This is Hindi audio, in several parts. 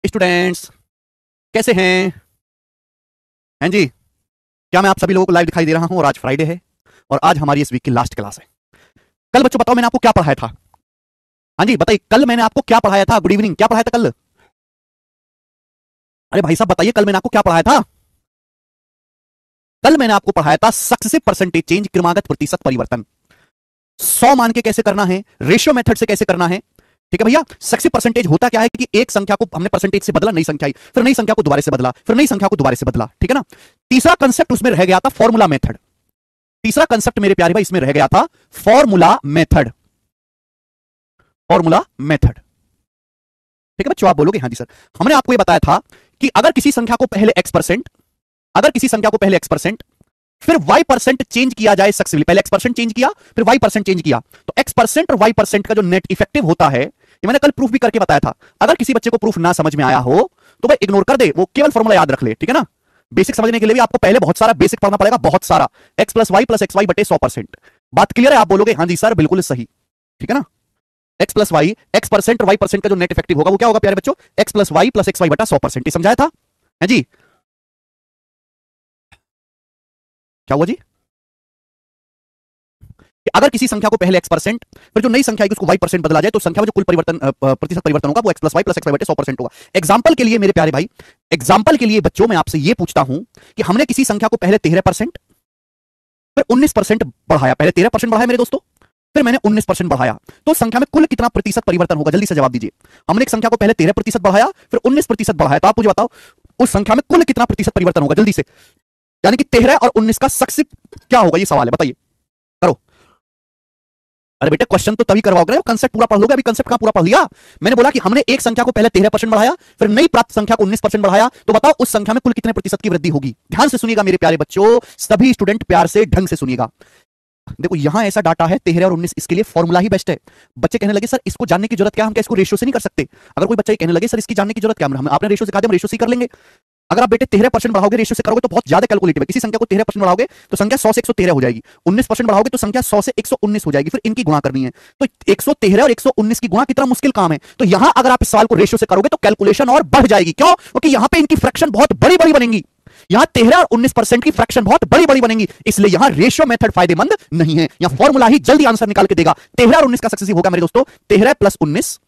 स्टूडेंट्स कैसे हैं? हैं जी? क्या मैं आप सभी लोगों को लाइव दिखाई दे रहा हूं? और आज फ्राइडे है और आज हमारी इस वीक की लास्ट क्लास है। कल बच्चों बताओ मैंने आपको क्या पढ़ाया था? हाँ जी बताइए, कल मैंने आपको क्या पढ़ाया था? गुड इवनिंग, क्या पढ़ाया था कल? अरे भाई साहब बताइए, कल मैंने आपको क्या पढ़ाया था? कल मैंने आपको पढ़ाया था सक्सेसिव परसेंटेज चेंज, क्रमागत प्रतिशत परिवर्तन। 100 मान के कैसे करना है, रेशियो मेथड से कैसे करना है। ठीक है भैया, सक्सेसिव परसेंटेज होता क्या है कि एक संख्या को हमने परसेंटेज से बदला, नई संख्या आई, फिर नई संख्या को दोबारा से बदला, फिर नई संख्या को दोबारा से बदला। ठीक है ना। तीसरा कंसेप्ट उसमें रह गया था फॉर्मूला मेथड। तीसरा कंसेप्ट मेरे प्यारे भाई इसमें रह गया था फॉर्मूला मेथड। Formula method. ठीक है बच्चों, आप बोलोगे हाँ जी सर। हमने आपको यह बताया था कि अगर किसी संख्या को पहले x%, अगर किसी संख्या को पहले x%, फिर y% चेंज किया जाए सक्सेसफुली। पहले x% चेंज किया, फिर y% चेंज किया, तो x% और y% का जो नेट इफेक्टिव होता है, ये मैंने कल प्रूफ भी करके बताया था। अगर किसी बच्चे को प्रूफ ना समझ में आया हो तो भाई इग्नोर कर दे, वो केवल फॉर्मूला याद रख ले। ठीक है ना। बेसिक समझने के लिए भी आपको पहले बहुत सारा बेसिक पढ़ना पड़ेगा, बहुत सारा। x plus Y plus X Y बटे 100%। बात क्लियर है? आप बोलोगे हाँ जी सर बिल्कुल सही। ठीक है ना। x प्लस वाई, x% और y% का जो नेट इफेक्टिव होगा वो क्या होगा प्यारे बच्चों? x plus Y plus X Y बटा 100%। समझाया था है जी? क्या हुआ जी? अगर किसी संख्या को पहले x%, फिर जो नई संख्या है उसको y% बदला जाए, तो संख्या में जो कुल परिवर्तन प्रतिशत परिवर्तन होगा वो x plus Y plus X Y बटे 100% होगा। एग्जाम्पल के लिए मेरे प्यारे भाई, एग्जाम्पल के लिए बच्चों मैं आपसे ये पूछता हूं कि हमने किसी संख्या को पहले 13%, फिर 19% बढ़ाया। पहले 13% बढ़ाया मेरे दोस्तों, फिर मैंने 19% बढ़ाया, तो संख्या में कुल कितना प्रतिशत परिवर्तन होगा? जल्दी से जवाब दीजिए। हमने एक संख्या को पहले 13% बढ़ाया, फिर 19% बढ़ाया, तो आप मुझे बताओ उस संख्या में कुल कितना प्रतिशत परिवर्तन होगा? जल्दी से। यानी कि 13 और 19 का सक्सेसिव क्या होगा? ये सवाल है, बताइए। करो। अरे बेटे क्वेश्चन तो तभी करवाओगे, कंसेप्ट पूरा पढ़ लोगे। अभी कंसेप्ट कहां पूरा पढ़ लिया? मैंने बोला कि हमने एक संख्या को पहले 13% बढ़ाया, फिर नई प्राप्त संख्या को 19% बढ़ाया, तो बताओ उस संख्या में कुल कितने प्रतिशत की वृद्धि होगी? ध्यान से सुनिएगा मेरे प्यारे बच्चों, सभी स्टूडेंट प्यार से ढंग से सुनिएगा। देखो यहां ऐसा डाटा है 13 और 19, इसके लिए फॉर्मूला ही बेस्ट है। बच्चे कहने लगे सर इसको जानने की जरूरत क्या, हम क्या इसको रेशियो से नहीं कर सकते? अगर कोई बच्चा ये कहने लगे सर इसकी जानने की जरूरत क्या, हम आपने रेशियो सिखा दिया, हम रेशियो से कर लेंगे। अगर आप बेटे 13% बढ़ाओगे, रेशियो से करोगे तो बहुत ज्यादा कैलकुलेटिव है। किसी संख्या को 13% बढ़ाओगे तो संख्या 100 से 113 हो जाएगी, 19% बढ़ाओगे तो संख्या 100 से 119 हो जाएगी, फिर इनकी गुणा करनी है। तो 113 और 119 की गुणा कितना मुश्किल काम है। तो यहां अगर आप इस सवाल को रेशियो से करोगे तो कैलकुलेशन और बढ़ जाएगी। क्यों? क्योंकि यहां पे इनकी फ्रैक्शन बहुत बड़ी बड़ी बनेंगी। यहां 13 और 19% की फ्रैक्शन बहुत बड़ी बड़ी बनेंगी, इसलिए यहां रेशियो मेथड फायदेमंद नहीं है। यहां फॉर्मूला ही जल्दी आंसर निकाल के देगा। 13 और 19 का सक्सेसिव होगा मेरे दोस्तों 13 प्लस 19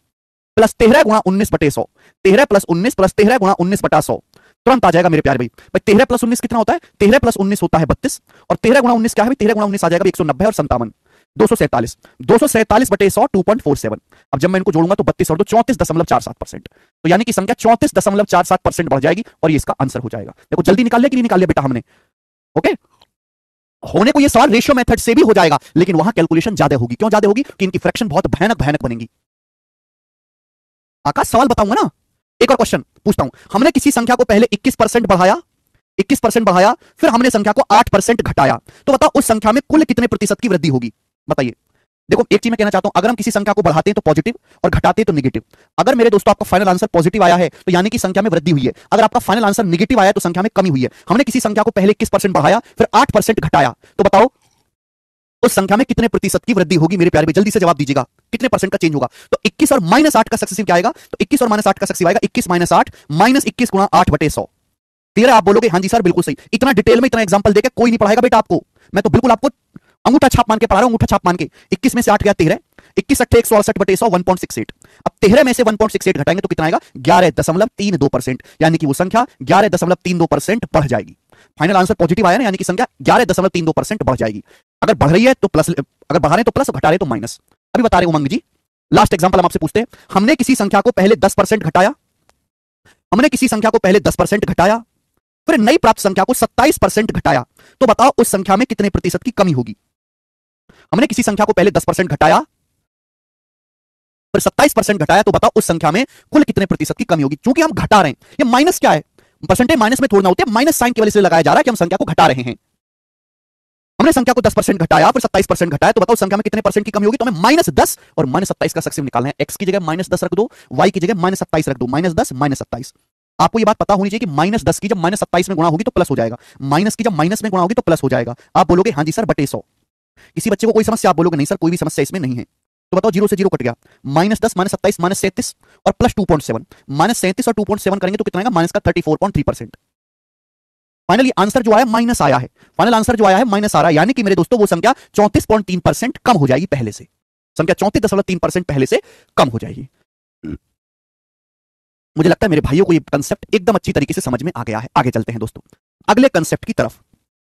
प्लस 13 गुणा 19 बटे 100। 13 प्लस 19 प्लस 13 गुणा 19 बटा 100 तुरंत आ जाएगा मेरे प्यारे भाई। 13 प्लस 19 कितना होता है? 13 प्लस 19 होता है 32, और 13 गुणा 19 क्या है? 13 गुणा 19 आ जाएगा 190 और 57, 247। 247 बटे 100 2.47। अब जब मैं इनको जोड़ूंगा तो 32 और 2 34.47%। तो यानी कि संख्या 34.47% बढ़ जाएगी और ये इसका आंसर हो जाएगा। देखो जल्दी निकाल लिया कि नहीं निकाल लिया बेटा हमने? ओके, होने को ये सवाल रेशियो मेथड से भी हो जाएगा, लेकिन वहां कैलकुलेशन ज्यादा होगी। क्यों ज्यादा होगी? कि इनकी फ्रैक्शन बहुत भयानक भयानक बनेगी। आकाश सवाल बताऊंगा ना। एक और क्वेश्चन पूछता हूं। हमने किसी संख्या को पहले 21% बढ़ाया, 21% बढ़ाया, फिर हमने संख्या को 8% घटाया, तो बताओ उस संख्या में कुल कितने प्रतिशत की वृद्धि होगी? बताइए। देखो एक चीज मैं कहना चाहता हूं, अगर हम किसी संख्या को बढ़ाते हैं तो पॉजिटिव और घटाते हैं तो नेगेटिव। अगर मेरे दोस्तों आपका फाइनल आंसर पॉजिटिव आया है तो यानी कि संख्या में वृद्धि हुई है। अगर आपका फाइनल आंसर नेगेटिव आया है तो संख्या में कमी हुई है। हमने किसी संख्या को पहले 21% बढ़ाया, फिर 8% घटाया, तो बताओ उस संख्या में कितने प्रतिशत की वृद्धि होगी? मेरे प्यारे भाई जल्दी से जवाब दीजिएगा, कितने परसेंट का चेंज होगा? तो 21 और -8 का सक्सेसिव क्या आएगा? तो 21 और -8 का सक्सेसिव आएगा 21 - 8 -21 गुणा 8 बटे 100। क्लियर है? आप बोलोगे हाँ जी सर बिल्कुल सही। इतना डिटेल में इतना एग्जांपल देके कोई नहीं पढ़ाएगा बेटा आपको। मैं तो बिल्कुल आपको अंगूठा छाप मान के पढ़ा रहा हूं, अंगूठा छाप मान के। 21 में से 8 गया 13, 21 8 168 बटे 100 1.68। अब 13 में से 1.68 घटाएंगे तो कितना आएगा? 11.32%। यानी कि वो संख्या 11.32% बढ़ जाएगी। फाइनल आंसर पॉजिटिव आया ना, यानी कि संख्या 11.32% बढ़ जाएगी। अगर बढ़ रही है तो प्लस, अगर बढ़ा रहे तो प्लस, घटा रहे तो माइनस। अभी बता रहे उमंग जी। लास्ट एग्जांपल हम आपसे पूछते हैं। हमने किसी संख्या को पहले 10% घटाया, हमने किसी संख्या को पहले 10% घटाया, फिर नई प्राप्त संख्या को 27% घटाया, तो बताओ उस संख्या में कितने प्रतिशत की कमी होगी? हमने किसी संख्या को पहले 10% घटाया, फिर 27% घटाया, तो बताओ उस संख्या में कुल कितने प्रतिशत की कमी होगी? क्योंकि हम घटा रहे हैं, ये माइनस क्या है? परसेंटेज माइनस में थोड़ा होते हैं, माइनस साइन की वजह से लगाया जा रहा है कि हम संख्या को घटा रहे हैं। हमने संख्या को 10% घटाया, फिर 27% घटाया, तो बताओ संख्या में कितने परसेंट की कमी होगी? तो हमें -10 और -27 का सक्सेसिव निकालना है। एक्स की जगह -10 रख दो, वाई की जगह -27 रख दो। -10 -27। आपको ये बात पता होनी चाहिए कि -10 की जब -27 में गुणा होगी तो प्लस हो जाएगा, माइनस की जब माइनस में गुणा होगी तो प्लस हो जाएगा। आप बोलोगे हाँ जी सर बटे 100। किसी बच्चे को कोई समस्या? आप बोलोगे नहीं सर कोई भी समस्या इसमें नहीं है। तो बताओ 0 से 0 कट गया, -10 -27 -37 और प्लस 2.7, -37 और 2.7 करेंगे तो कितना आएगा, माइनस का 34.3%। फाइनली आंसर जो आया माइनस आया है, फाइनल आंसर जो आया है माइनस आ रहा है, यानी कि मेरे दोस्तों वो संख्या 34.3% कम हो जाएगी पहले से, संख्या 34.3% पहले से कम हो जाएगी। मुझे लगता है मेरे भाइयों को ये कंसेप्ट एकदम अच्छी तरीके से समझ में आ गया है। आगे चलते हैं दोस्तों अगले कंसेप्ट की तरफ,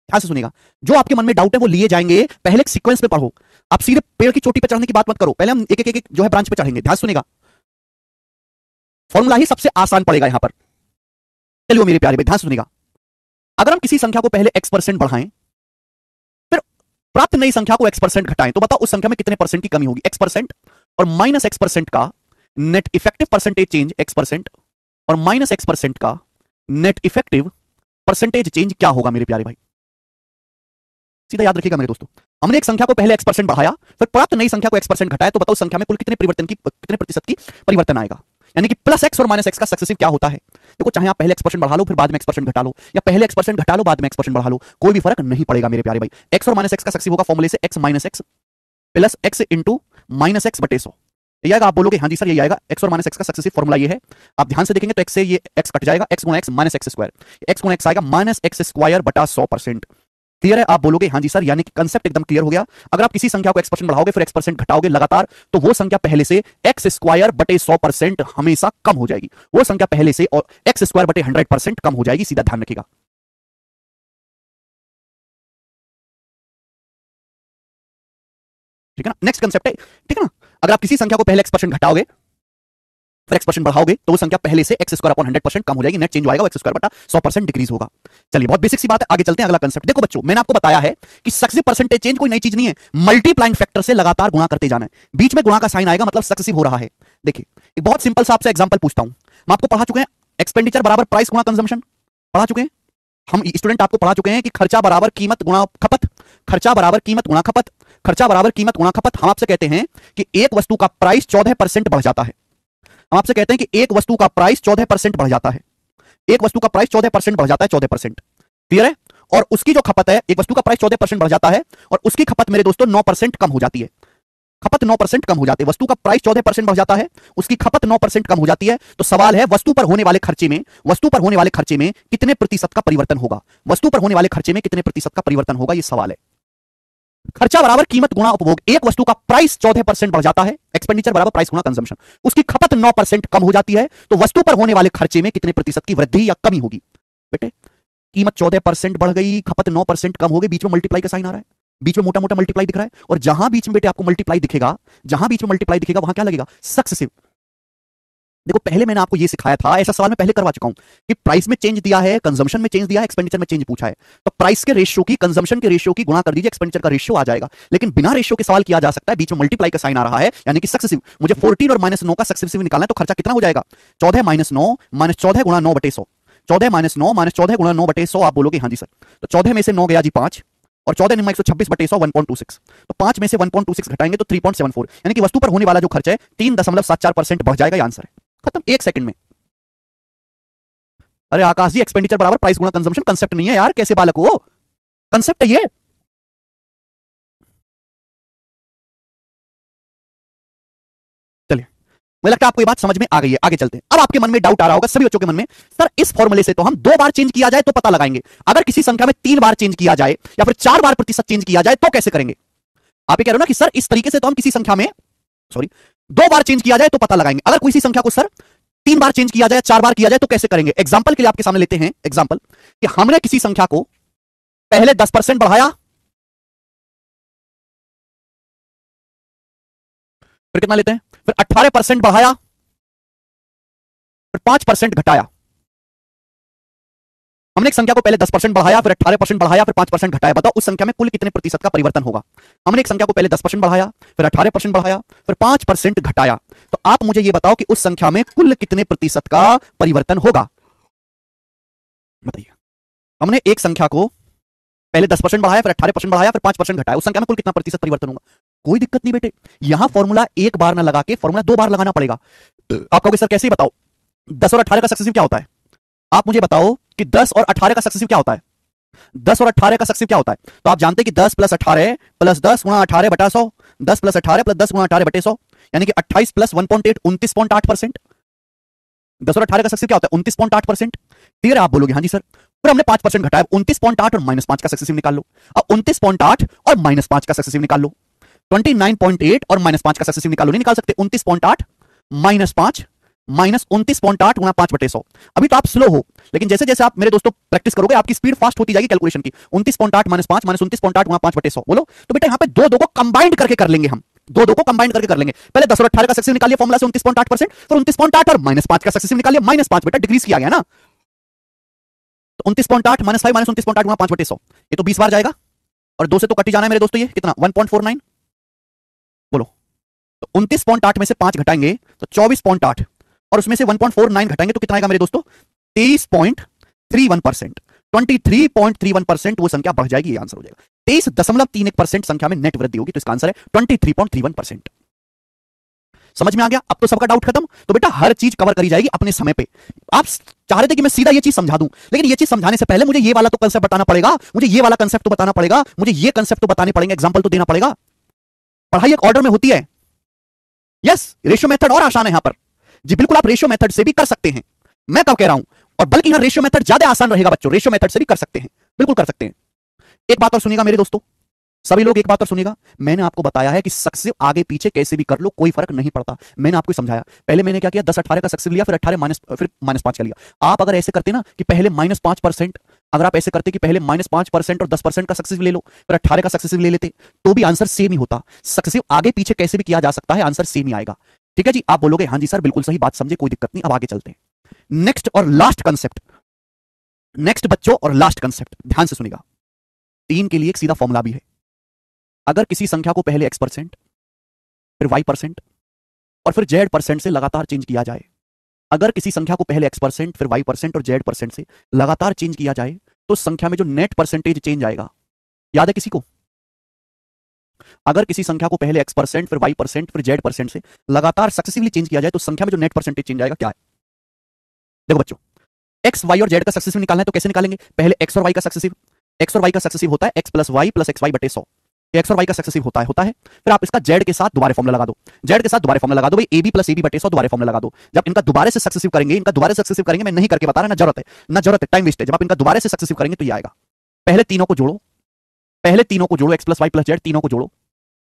ध्यान से सुनिएगा। जो आपके मन में डाउट है वो लिए जाएंगे, पहले एक सीक्वेंस में पढ़ो, आप सीधे पेड़ की चोटी पे चढ़ने की बात मत करो, पहले हम एक एक जो है ब्रांच पे चढ़ेंगे। ध्यान सुनिएगा, फॉर्मूला ही सबसे आसान पड़ेगा यहां पर। चलिए मेरे प्यारे भाई ध्यान सुनिएगा, अगर हम किसी संख्या को पहले x% बढ़ाएं, फिर प्राप्त नई संख्या को x% घटाएं, तो बताओ उस संख्या में कितने परसेंट की कमी होगी। x% और माइनस x% का net effective percentage change x% और माइनस x% का नेट इफेक्टिव परसेंटेज चेंज क्या होगा मेरे प्यारे भाई। सीधा याद रखिएगा मेरे दोस्तों, हमने एक संख्या को पहले x% बढ़ाया, फिर प्राप्त नई संख्या को x% घटाया, तो बताओ संख्या में कुल कितने प्रतिशत की परिवर्तन आएगा। यानी कि प्लस x और माइनस x का सक्सेसिव क्या होता है। देखो चाहे आप पहले x% बढ़ा लो फिर बाद में x% घटा लो, या पहले x% घटा लो बाद में x% बढ़ा लो, कोई भी फर्क नहीं पड़ेगा मेरे प्यारे भाई। x और माइनस x का सक्सेसिव होगा फॉर्मूले से x minus x plus x into minus x बटे 100। ये आएगा, आप बोलोगे हाँ जी सर ये आएगा, x और माइनस x का सक्सेसिव फॉर्मूला ये है। आप ध्यान से देखेंगे तो x से ये x कट जाएगा, x गुणा x minus x square, x गुणा x आएगा माइनस x स्क्वायर बटा 100%। क्लियर है, आप बोलोगे हाँ जी सर, यानी कि कंसेप्ट एकदम क्लियर हो गया। अगर आप किसी संख्या को x% बढ़ाओगे फिर x% घटाओगे लगातार, तो वो संख्या पहले से x स्क्वायर बटे 100% हमेशा कम हो जाएगी, वो संख्या पहले से और x स्क्वायर बटे 100% कम हो जाएगी। सीधा ध्यान रखिएगा, ठीक है ना। नेक्स्ट कंसेप्ट है, ठीक है ना, अगर आप किसी संख्या को पहले x% घटाओगे फिर x% बढ़ाओगे तो वो संख्या पहले से x स्क्वायर अपॉन 100% कम हो जाएगी, नेट चेंज आएगा वो x स्क्वायर बटा 100% डिक्रीज होगा। चलिए बहुत बेसिक सी बात है, आगे चलते हैं अगला कंसेप्ट। देखो बच्चों मैंने आपको बताया है कि सक्सेसिव परसेंटेज चेंज कोई नई चीज नहीं है, मल्टीप्लाइंग फैक्टर से लगातार गुणा करते जाना है, बीच में गुणा का साइन आएगा मतलब सक्सेसिव हो रहा है। देखिए एक बहुत सिंपल सा आपसे एग्जांपल पूछता हूं, हम आपको पढ़ा चुके हैं एक्सपेंडिचर बराबर प्राइस गुणा कंजम्पशन, पढ़ा चुके हैं हम स्टूडेंट, आपको पढ़ा चुके हैं कि खर्चा बराबर कीमत गुणा खपत, खर्चा बराबर कीमत गुणा खपत, खर्चा बराबर कीमत गुणा खपत। हम आपसे कहते हैं कि एक वस्तु का प्राइस 14% बढ़ जाता है, हम आपसे कहते हैं कि एक वस्तु का प्राइस 14% बढ़ जाता है, एक वस्तु का प्राइस 14% बढ़ जाता है, 14%। क्लियर है, और उसकी जो खपत है, एक वस्तु का प्राइस 14% बढ़ जाता है और उसकी खपत मेरे दोस्तों 9% कम हो जाती है, खपत 9% कम हो जाती है। वस्तु का प्राइस 14% बढ़ जाता है, उसकी खपत 9% कम हो जाती है, तो सवाल है वस्तु पर होने वाले खर्चे में, वस्तु पर होने वाले खर्चे में कितने प्रतिशत का परिवर्तन होगा, वस्तु पर होने वाले खर्चे में कितने प्रतिशत का परिवर्तन होगा, ये सवाल है। खर्चा बराबर कीमत गुणा उपभोग, एक वस्तु का प्राइस 14% बढ़ जाता है, एक्सपेंडिचर बराबर प्राइस गुणा कंजम्पशन, उसकी खपत 9% कम हो जाती है, तो वस्तु पर होने वाले खर्चे में कितने प्रतिशत की वृद्धि या कमी होगी। बेटे कीमत 14% बढ़ गई, खपत 9% कम हो गई, बीच में मल्टीप्लाई का साइन आ रहा है, बीच में मोटा मोटा मल्टीप्लाई दिख रहा है, और जहां बीच में बेटे आपको मल्टीप्लाई दिखेगा, जहां बीच में मल्टीप्लाई दिखेगा वहां क्या लगेगा, सक्सेसिव। देखो पहले मैंने आपको ये सिखाया था, ऐसा सवाल मैं पहले करवा चुका हूं कि प्राइस में चेंज दिया है, कंजम्पशन में चेंज दिया है, एक्सपेंडिचर में चेंज पूछा है, तो प्राइस के रेशियो की कंजम्पशन के रेशियो की गुणा कर दीजिए, एक्सपेंडिचर का रेशियो आ जाएगा। लेकिन बिना रेशियो के सवाल किया जा सकता है, बीच में मल्टीप्लाई का साइन आ रहा है यानी कि सक्सेसिव। मुझे 14 और -9 का सक्सेसिव निकालना है, तो खर्चा कितना हो जाएगा, 14 - 9 -14 गुणा 9 बटे 100, 14 - 9 -14 गुणा 9 बटे 100। आप बोलोगे हाँ जी सर, तो 14 में से 9 गया जी 5 और 14 9 126 बटे 100 1.26, तो 5 में से 1.26 घटाएंगे तो 3.74, यानी कि वस्तु पर होने वाला जो खर्च है 3.74% बढ़ जाएगा, आंसर है खत्म, 1 सेकंड में। अरे आकाश जी एक्सपेंडिचर बराबर प्राइस गुणा कंजम्पशन कंसेप्ट नहीं है यार, कैसे बालक हो, कंसेप्ट है ये। चलिए मुझे लगता है आपको ये बात समझ में आ गई है, आगे चलते हैं। अब आपके मन में डाउट आ रहा होगा सभी बच्चों के मन में, सर इस फॉर्मूले से तो हम 2 बार चेंज किया जाए तो पता लगाएंगे, अगर किसी संख्या में 3 बार चेंज किया जाए या फिर 4 बार प्रतिशत चेंज किया जाए तो कैसे करेंगे। आप ये कह रहे हो ना कि सर इस तरीके से तो हम किसी संख्या में 2 बार चेंज किया जाए तो पता लगाएंगे, अगर किसी संख्या को सर 3 बार चेंज किया जाए 4 बार किया जाए तो कैसे करेंगे। एग्जांपल के लिए आपके सामने लेते हैं एग्जांपल कि हमने किसी संख्या को पहले 10% बढ़ाया, फिर कितना लेते हैं, फिर 18% बढ़ाया, फिर 5% घटाया। हमने एक संख्या को पहले 10% बढ़ाया, फिर 18% बढ़ाया, फिर 5% घटाया, बताओ उस संख्या में कुल कितने प्रतिशत का परिवर्तन होगा। हमने एक संख्या को पहले 10% बढ़ाया, फिर 18% बढ़ाया, फिर 5% घटाया, तो आप मुझे यह बताओ कि उस संख्या में कुल कितने प्रतिशत का परिवर्तन होगा, बताइए। हमने एक संख्या को पहले 10% बढ़ाया, फिर 18% बढ़ाया, फिर 5% घटाया, उस संख्या में कुल कितना प्रतिशत परिवर्तन होगा। कोई दिक्कत नहीं बेटे, यहां फॉर्मूला एक बार ना लगा के फॉर्मूला 2 बार लगाना पड़ेगा। आप कहोगे सर कैसे बताओ, 10 और 18 का सक्सेसिव क्या होता है। आप मुझे बताओ कि 10 और 18 का सक्सेसिव क्या होता है, 10 और 18 का सक्सेसिव क्या होता है। तो आप जानते हैं कि 10 + 18 + 10 × 18 बटा 100, 10 प्लस 18 प्लस 10 गुणा 18 बटे 100, यानी कि 28 प्लस 1.8 29.8%। 10 और 18 का सक्सेसिव क्या होता है? 29.8%। क्लियर है? आप बोलोगे हाँ जी सर। फिर हमने 5% घटाया, 29.8 और -5 का सक्सेसिव निकाल लो। अब 29.8 और -5 का सक्सेसिव निकाल लो। 29.8 और -5 का सक्सेसिव निकालो। नहीं निकाल सकते? 29.8 -5 -29.8 गुणा 5 बटे 100। अभी तो आप स्लो हो, लेकिन जैसे जैसे आप मेरे दोस्तों प्रैक्टिस करोगे आपकी स्पीड फास्ट होती जाएगी कैलकुलेशन की। 29.8 -5 -29.8 गुणा 5 बटे 100 बोलो। तो बेटा यहाँ पे दो को कंबाइंड करके कर लेंगे हम, दो को कंबाइंड करके कर लेंगे। पहले 10 और 18 का सक्सेसिव निकालिए फॉर्मुला से 29.8%, फिर 29.8 और -5 का सक्सेसिव निकालिए। -5 बेटा डिक्रीज किया गया ना, तो 29.8 -5 -29.8 गुणा 5 बटे 100, ये तो 20 बार जाएगा और 2 से तो कट ही जाना है मेरे दोस्तों। ये कितना? 1.49 बोलो। तो 29.8 में से 5 घटाएंगे तो 24.8 और उसमें से 1.49 घटाएंगे तो कितना आएगा मेरे दोस्तों? 23.31%। 23.31% वो संख्या बढ़ जाएगी, ये आंसर हो जाएगा। 23.31% संख्या में नेट वृद्धि होगी, तो इसका आंसर है 23.31%। समझ में आ गया? अब तो सबका डाउट खत्म। तो बेटा हर चीज कवर करी जाएगी अपने समय पे। आप चाह रहे थे कि मैं सीधा ये चीज समझा दूं, लेकिन ये चीज समझाने से पहले मुझे ये वाला तो कंसेप्ट बताना पड़ेगा, मुझे ये वाला कंसेप्ट तो बताना पड़ेगा, मुझे ये कंसेप्ट तो बताने पड़ेंगे, एग्जांपल तो देना पड़ेगा। पढ़ाई एक ऑर्डर में होती है। यस, रेशियो मेथड और आसान है यहां पर जी, बिल्कुल आप रेशियो मेथड से भी कर सकते हैं, मैं कब कह रहा हूं। और बल्कि यहां रेशियो मेथड ज्यादा आसान रहेगा बच्चों, रेशियो मेथड से भी कर सकते हैं, बिल्कुल कर सकते हैं। एक बात और सुनिएगा मेरे दोस्तों, सभी लोग एक बात और सुनिएगा। मैंने आपको बताया है कि सक्सेसिव आगे पीछे कैसे भी कर लो, कोई फर्क नहीं पड़ता। मैंने आपको समझाया। पहले मैंने क्या किया? 10 18 का सक्सेसिव लिया, फिर 18 माइनस, फिर -5 का लिया। आप अगर ऐसे करते ना कि पहले -5%, अगर आप ऐसे करते कि पहले -5% और 10% का सक्सेसिव ले लो, फिर 18 का सक्सेसिव ले लेते, तो भी आंसर सेम ही होता। सक्सेसिव आगे पीछे कैसे भी किया जा सकता है, आंसर सेम ही आएगा। ठीक है जी? आप बोलोगे हाँ जी सर बिल्कुल सही बात समझे, कोई दिक्कत नहीं। अब आगे चलते हैं। नेक्स्ट और लास्ट कंसेप्ट, नेक्स्ट बच्चों और लास्ट कंसेप्ट ध्यान से सुनिएगा। 3 के लिए एक सीधा फॉर्मूला भी है। अगर किसी संख्या को पहले x%, फिर y% और फिर z% से लगातार चेंज किया जाए, अगर किसी संख्या को पहले x%, फिर y% और z% से लगातार चेंज किया जाए, तो संख्या में जो नेट परसेंटेज चेंज आएगा, याद है किसी को? अगर किसी संख्या को पहले x%, फिर y%, फिर z% से लगातार सक्सेसिवली चेंज किया जाए, तो संख्या में जो नेट परसेंटेज चेंज आएगा क्या है? देखो बच्चों, x, y और z का सक्सेसिव निकालना है तो कैसे निकालेंगे? पहले x और y का सक्सेसिव, x और y का सक्सेसिव होता है x plus y plus xy बटे 100। एक्स और वाई का सक्सेसिव होता है। फिर आप इसका जेड के साथ दोबारा फॉर्मूला लगा दो, जेड के साथ दोबारा फॉर्मूला लगा दो भाई, ab प्लस ab बटे 100 दोबारा फॉर्मूला लगा दो। जब इनका दोबारा से सक्सेसिव करेंगे, इनका दोबारा से सक्सेसिव करेंगे, मैं नहीं करके बता रहा, ना जरूरत है, टाइम वेस्ट है। जब आप इनका दोबारा से सक्सेसिव करेंगे तो ये आएगा। पहले तीनों को जोड़ो, पहले तीनों को जोड़ो, X plus Y plus Z, तीनों को जोड़ो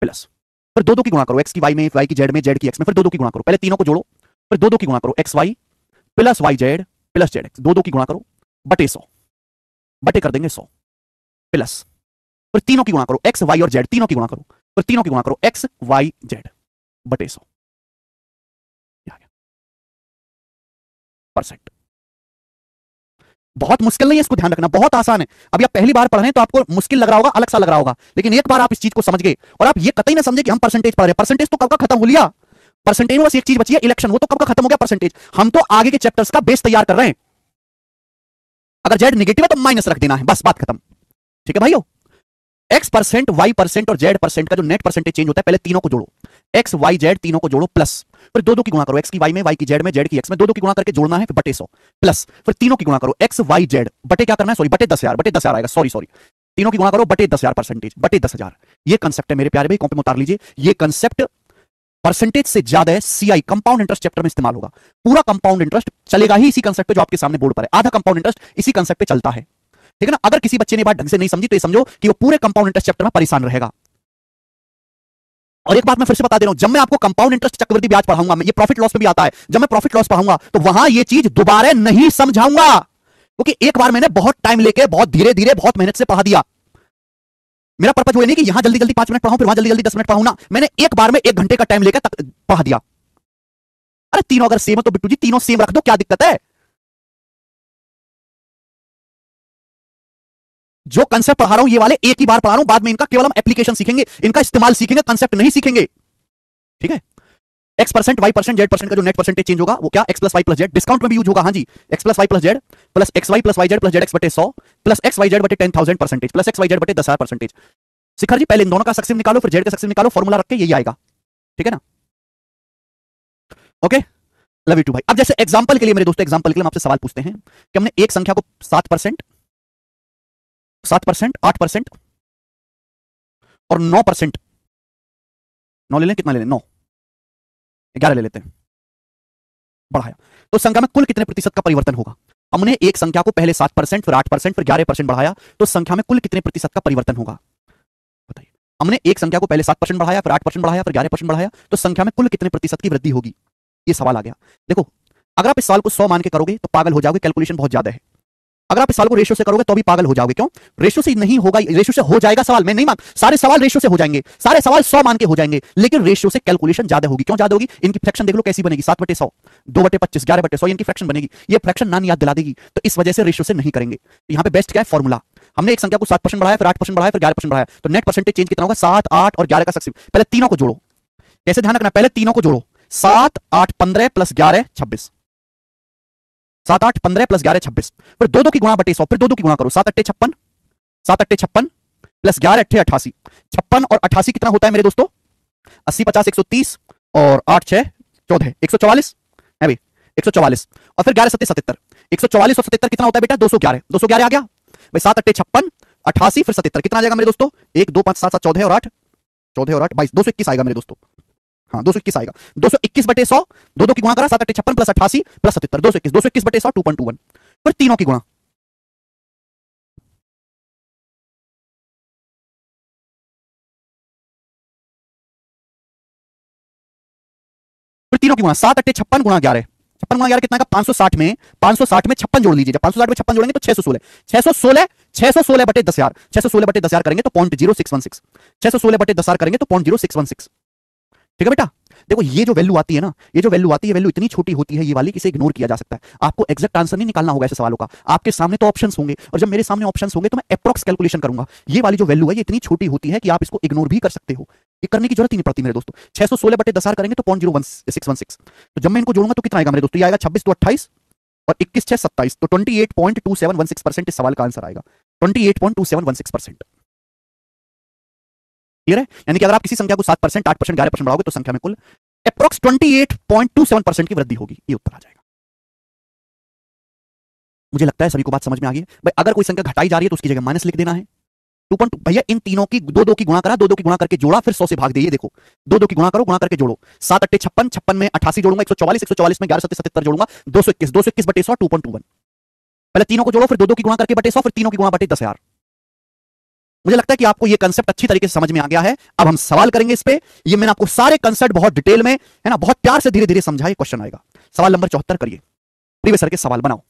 प्लस, फिर दो की गुणा करो, एक्स की वाई में, वाई की जेड में, जेड की एक्स में, फिर दो की गुणा करो। पहले तीनों को जोड़ो, फिर दो की गुणा करो, X Y plus Y Z plus Z X, दो की गुणा करो बटे 100, बटे कर देंगे 100 प्लस, फिर तीनों की गुणा करो, एक्स वाई और जेड, तीनों की गुणा करो, फिर तीनों की गुणा करो, एक्स वाई जेड बटे 100 %। बहुत मुश्किल नहीं है, इसको ध्यान रखना, बहुत आसान है। अभी आप पहली बार पढ़ रहे हैं तो आपको मुश्किल लग रहा होगा, अलग सा लग रहा होगा, लेकिन एक बार आप इस चीज को समझ गए और आप ये कतई ना समझे कि हम परसेंटेज पढ़ रहे हैं। परसेंटेज तो कब का खत्म हो लिया, परसेंटेज में बस एक चीज बची है, इलेक्शन, वो तो कब का खत्म हो गया परसेंटेज। हम तो आगे के चैप्टर्स का बेस तैयार कर रहे हैं। अगर जेड नेगेटिव है तो माइनस रख देना है, बस बात खत्म। ठीक है भाइयों? x%, y% और z% का जो नेट परसेंटेज चेंज होता है, पहले तीनों को जोड़ो, x y z तीनों को जोड़ो प्लस, फिर दो की गुणा करो, x की y में, y की z में, z की x में, दो की गुणा करके जोड़ना है, फिर बटे 100 प्लस, फिर तीनों की गुणा करो, x y z बटे क्या करना है, सॉरी बटे 10,000 आएगा, सॉरी तीनों की गुणा करो बटे 10,000 परसेंटेज, बटे 10,000। ये कंसेप्ट है मेरे प्यारे भाई, कॉपी में उतार लीजिए। ये कंसेप्ट परसेंटेज से ज्यादा है, सीआई कंपाउंड इंटरेस्ट चैप्टर में इस्तेमाल होगा। पूरा कंपाउंड इंटरेस्ट चलेगा ही इसी कंसेप्ट पे जो आपके सामने बोर्ड पर है, आधा कंपाउंड इंटरेस्ट इसी कंसेप्ट पे चलता है। ठीक है ना? अगर किसी बच्चे ने बात ढंग से नहीं समझी तो ये समझो कि वो पूरे कंपाउंड इंटरेस्ट चैप्टर में परेशान रहेगा। और एक बात मैं फिर से बता दे रहा हूं, जब मैं आपको कंपाउंड इंटरेस्ट चक्रवृद्धि ब्याज पढ़ाऊंगा, ये प्रॉफिट लॉस में भी आता है, जब मैं प्रॉफिट लॉस पढ़ाऊंगा तो वहां ये चीज दोबारा नहीं समझाऊंगा, क्योंकि एक बार मैंने बहुत टाइम लेके, बहुत धीरे धीरे, बहुत मेहनत से पढ़ा दिया। मेरा पर्पज वो नहीं कि यहां जल्दी जल्दी 5 मिनट पढ़ाऊं, फिर वहां जल्दी जल्दी 10 मिनट पढ़ाऊं ना, मैंने एक बार में 1 घंटे का टाइम लेकर पढ़ा दिया। अरे तीनों अगर सेम है तो बिट्टू जी तीनों सेम रख दो, क्या दिक्कत है? जो कंसेप्ट पढ़ा रहा हूं ये वाले एक ही बार पढ़ा रहा हूं, बाद में इनका केवल हम एप्लीकेशन सीखेंगे, इनका इस्तेमाल सीखेंगे, कंसेप्ट नहीं सीखेंगे। ठीक है? x%, y%, z% का जो नेट परसेंटेज चेंज होगा वो क्या, x plus Y plus Z, discount में भी यूज होगा, हाँ जी, x plus Y plus Z plus X Y plus Y Z plus Z X बटे 100 प्लस एक्स वाई जेड बटे 10,000 percentage plus X Y Z बटे 10,000 परसेंटेज। शिखर जी पहले इन दोनों का सक्सेसिव निकालो, फिर जेड का सक्सेसिव निकालो, फॉर्मूला रख के यही आएगा। ठीक है ना? ओके, लव यू टू भाई। अब जैसे एग्जांपल के लिए मेरे दोस्तों, एग्जांपल के लिए हम आपसे सवाल पूछते हैं कि हमने एक संख्या को 7%, 8% और 9% 9 ले लें, कितना ले लें, 9, 11 ले लेते हैं, बढ़ाया तो संख्या में कुल कितने प्रतिशत का परिवर्तन होगा। हमने एक संख्या को पहले 7%, फिर 8%, फिर 11% बढ़ाया तो संख्या में कुल कितने प्रतिशत का परिवर्तन होगा बताइए। हमने एक संख्या को पहले 7% बढ़ाया, फिर 8% बढ़ाया, फिर 11% बढ़ाया तो संख्या में कुल कितने प्रतिशत की वृद्धि होगी, ये सवाल आ गया। देखो अगर आप इस सवाल को 100 मान के करोगे तो पागल हो जाओगे, कैलकुलेशन बहुत ज्यादा है। अगर आप इस सवाल को रेशियो से करोगे तो भी पागल हो जाओगे। क्यों? रेशियो से नहीं होगा, रेशियो से हो जाएगा सवाल, मैं नहीं मान, सारे सवाल रेशियो से हो जाएंगे, सारे सवाल 100 मान के हो जाएंगे, लेकिन रेशियो से कैलकुलेशन ज्यादा होगी। क्यों ज्यादा होगी? इनकी फ्रैक्शन देख लो कैसी बनेगी, 7/100, 2/25, 11/100, इनकी फ्रैक्शन बनेगी। ये फ्रैक्शन नानी याद दिला देगी, तो इस वजह से रेशियो से नहीं करेंगे। यहाँ पे बेस्ट क्या है, फॉर्मूला। हमने एक संख्या को 7% बढ़ाया, फिर 8% बढ़ाया, फिर 11% बढ़ाया, तो नेट परसेंटेज चेंज कितना होगा, 7, 8 और 11 का सक्सेसिव। पहले तीनों को जोड़ो, कैसे ध्यान रखना, पहले तीनों को जोड़ो, 7, 8, 15 प्लस 11, 26, 7, 8, 15 प्लस 11, 26, फिर 2 की गुणा बटे 100, फिर 2 की गुणा करो, 7 8 56, 7 8 56 प्लस 11 8 88, 56 और 88 कितना होता है मेरे दोस्तों, 80 50 130 और 8 6 14, 144 है भाई, 144 और फिर 11 7 77, 144 और 77 कितना होता है बेटा, 211, 211 आ गया भाई, 7 8 56, 88 फिर 77 कितना आ जाएगा मेरे दोस्तों, 1 2 5 7 7 14 और 8, 14 और 8 22, 221 आएगा मेरे दोस्तों। हाँ 221 आएगा, 221/100, 2 की गुणा करा, 7 8 56 प्लस 88 प्लस 77, 221/100 2.21, फिर तीनों की गुणा, फिर तीनों की गुणा, 7 8 56 गुणा 11, 56 गुणा 11 कितना का, 560 में 56 जोड़ लीजिए, जब 560 में 56 जोड़ेंगे तो 616, 616/10000, 616/10000 करेंगे तो 0.0616, 616/10000 करेंगे तो 0.0616, ठीक है बेटा। देखो ये जो वैल्यू आती है ना, ये जो वैल्यू आती है, वैल्यू इतनी छोटी होती है ये वाली कि इसे इग्नोर किया जा सकता है। आपको एग्जैक्ट आंसर नहीं निकालना होगा ऐसे सवालों का, आपके सामने तो ऑप्शंस होंगे, और जब मेरे सामने ऑप्शंस होंगे तो मैं अप्रॉक्स कैलकुलेशन करूंगा। ये वाली जो वैल्यू है ये इतनी छोटी होती है कि आप इसको इग्नोर भी कर सकते हो, ये करने की जरूरत ही नहीं पड़ती मेरे दोस्तों। 616/1000 करेंगे तो 0.0616, तो जब मैं इनको जोड़ूंगा तो कितना आएगा मेरे दोस्तों, ये आएगा 26 2 28 और 21 6 27, तो 28.2716% इस सवाल का आंसर आएगा, 28.2716%। क्लियर है? यानी कि अगर आप किसी संख्या को 7%, 8%, 11% बढ़ाओगे तो संख्या में कुल अप्रॉक्स 28.27% की वृद्धि होगी, ये उत्तर आ जाएगा। मुझे लगता है सभी को बात समझ में आ गई है भाई। अगर कोई संख्या घटाई जा रही है तो उसकी जगह माइनस लिख देना है, 2.2 भैया। इन तीनों की 2 की गुणा करा, 2 की गुणा करके जोड़ा, फिर 100 से भाग दिए, देखो 2 की गुणा करो, गुणा करके जोड़ो, 7 8 56, 56 में 88 जोड़ूंगा, 144, 144 में 11 7 77 जोड़ूंगा, 221, 221/100 2.21, पहले तीनों को जोड़ो, फिर 2 की गुणा करके बटे 100, फिर तीनों की गुणा बटे 10,000। मुझे लगता है कि आपको ये कंसेप्ट अच्छी तरीके से समझ में आ गया है। अब हम सवाल करेंगे इस पे, ये मैंने आपको सारे कंसेप्ट बहुत डिटेल में, है ना, बहुत प्यार से धीरे धीरे समझा, ये क्वेश्चन आएगा। सवाल नंबर 74 करिए, प्रीवियस सर के सवाल बनाओ।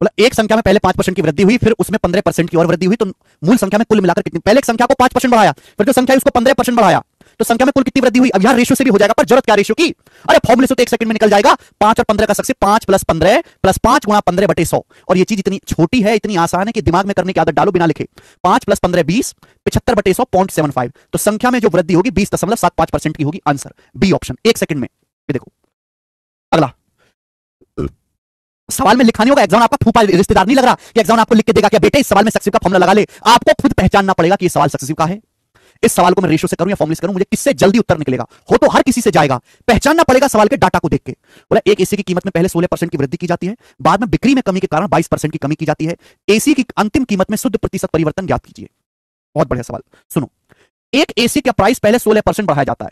बोला एक संख्या में पहले 5% की वृद्धि हुई, फिर उसमें 15% की और वृद्धि हुई, तो मूल संख्या में कुल मिलाकर कितनी, पहले एक संख्या को 5% बढ़ाया, फिर जो संख्या है उसको 15% बढ़ाया, तो संख्या में कुल कितनी वृद्धि हुई। अब यहां रेशियो से भी हो जाएगा, पर जरूरत क्या रेशियो की, अरे फॉर्मूले से तो 1 सेकंड में निकल जाएगा। 5 और 15 का सक्सेस, 5 + 15 + 5 × 15/100, और ये चीज इतनी छोटी है, इतनी आसान है कि दिमाग में करने की आदत डालो बिना लिखे। 5 + 15 20, 75/100 0.75, तो संख्या में जो वृद्धि होगी 20.75% की होगी। आंसर बी ऑप्शन, 1 सेकंड में। ये देखो अगला सवाल में लिखा नहीं होगा, एग्जाम आपका फूफा रिश्तेदार नहीं लग रहा कि एग्जाम आपको लिख के देगा कि बेटे इस सवाल में सक्सेसिव का फॉर्मूला लगा ले। आपको खुद पहचानना पड़ेगा कि ये सवाल सक्सेसिव का है। इस सवाल को मैं रेशियो से करूं या फॉर्मूले से करूं, मुझे किससे जल्दी उत्तर निकलेगा, हो तो हर किसी से जाएगा। पहचानना पड़ेगा सवाल के डाटा को देख के। बोला एक एसी की कीमत में पहले 16% की वृद्धि की जाती है, बाद में बिक्री में कमी के कारण 22% की कमी की जाती है। एसी की अंतिम कीमत में शुद्ध प्रतिशत परिवर्तन ज्ञात कीजिए। बहुत बढ़िया सवाल, सुनो। एक एसी का प्राइस पहले 16% बढ़ाया जाता है।